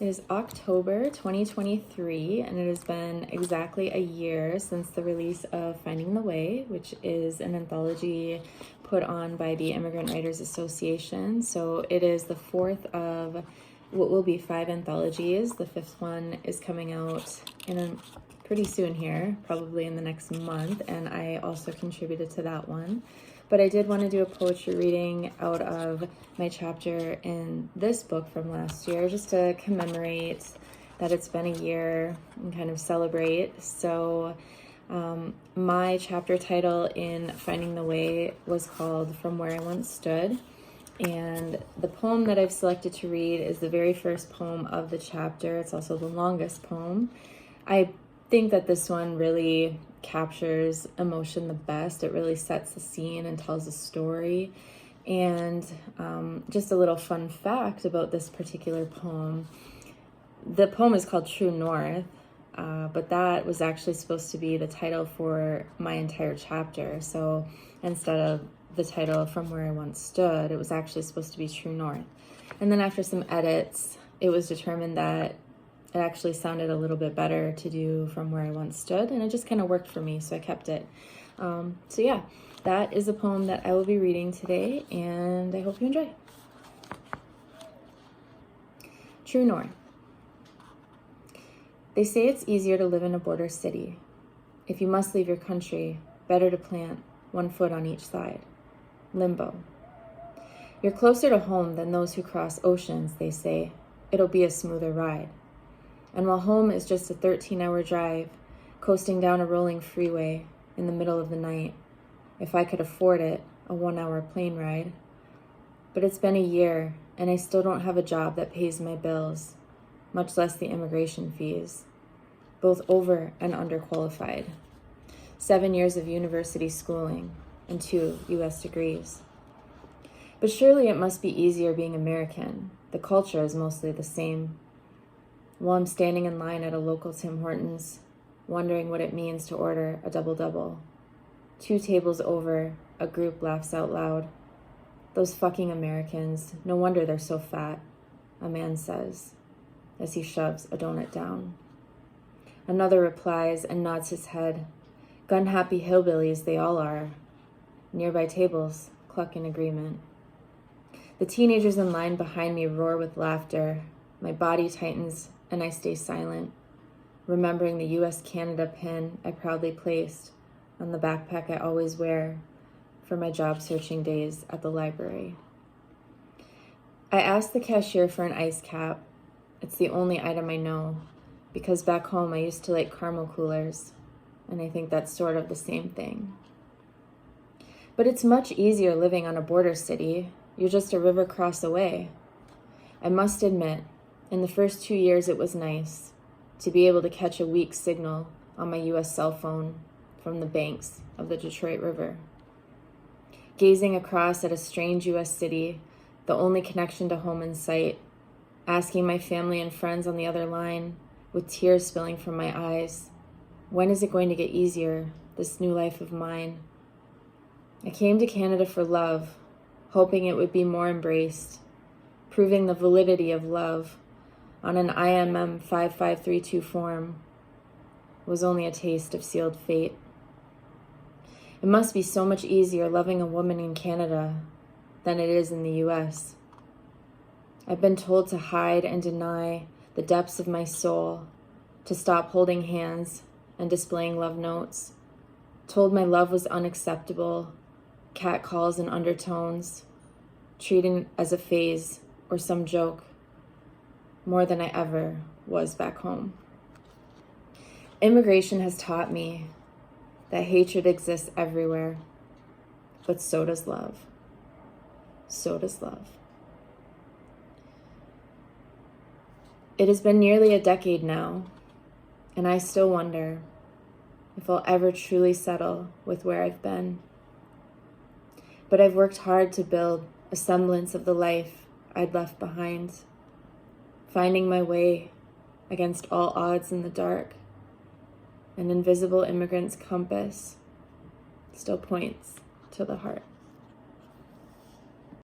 It is October 2023, and it has been exactly a year since the release of Finding the Way, which is an anthology put on by the Immigrant Writers Association. So it is the fourth of what will be 5 anthologies. The 5th one is coming out pretty soon here, probably in the next month, and I also contributed to that one. But I did want to do a poetry reading out of my chapter in this book from last year, just to commemorate that it's been a year and kind of celebrate. So my chapter title in Finding the Way was called From Where I Once Stood. And the poem that I've selected to read is the very first poem of the chapter. It's also the longest poem. I think that this one really captures emotion the best. It really sets the scene and tells a story. And just a little fun fact about this particular poem. The poem is called True North, but that was actually supposed to be the title for my entire chapter. So instead of the title From Where I Once Stood, it was actually supposed to be True North. And then after some edits, it was determined that it actually sounded a little bit better to do From Where I Once Stood, and it just kind of worked for me, so I kept it. So yeah, that is a poem that I will be reading today, and I hope you enjoy. True North. They say it's easier to live in a border city. If you must leave your country, better to plant one foot on each side. Limbo. You're closer to home than those who cross oceans, they say. It'll be a smoother ride. And while home is just a 13-hour drive, coasting down a rolling freeway in the middle of the night, if I could afford it, a 1-hour plane ride. But it's been a year, and I still don't have a job that pays my bills, much less the immigration fees, both over and underqualified. 7 years of university schooling and 2 U.S. degrees. But surely it must be easier being American. The culture is mostly the same. While I'm standing in line at a local Tim Hortons, wondering what it means to order a double-double. 2 tables over, a group laughs out loud. Those fucking Americans, no wonder they're so fat, a man says, as he shoves a donut down. Another replies and nods his head. Gun-happy hillbillies they all are. Nearby tables cluck in agreement. The teenagers in line behind me roar with laughter. My body tightens and I stay silent, remembering the US-Canada pin I proudly placed on the backpack I always wear for my job-searching days at the library. I asked the cashier for an ice cap. It's the only item I know, because back home I used to like caramel coolers, and I think that's sort of the same thing. But it's much easier living on a border city. You're just a river cross away. I must admit, in the first 2 years it was nice to be able to catch a weak signal on my US cell phone from the banks of the Detroit River. Gazing across at a strange US city, the only connection to home in sight, asking my family and friends on the other line, with tears spilling from my eyes, when is it going to get easier, this new life of mine? I came to Canada for love, hoping it would be more embraced, proving the validity of love on an IMM 5532 form was only a taste of sealed fate. It must be so much easier loving a woman in Canada than it is in the US. I've been told to hide and deny the depths of my soul, to stop holding hands and displaying love notes, told my love was unacceptable, catcalls and undertones, treated as a phase or some joke, more than I ever was back home. Immigration has taught me that hatred exists everywhere, but so does love. So does love. It has been nearly a decade now, and I still wonder if I'll ever truly settle with where I've been. But I've worked hard to build a semblance of the life I'd left behind, finding my way against all odds in the dark. An invisible immigrant's compass still points to the heart.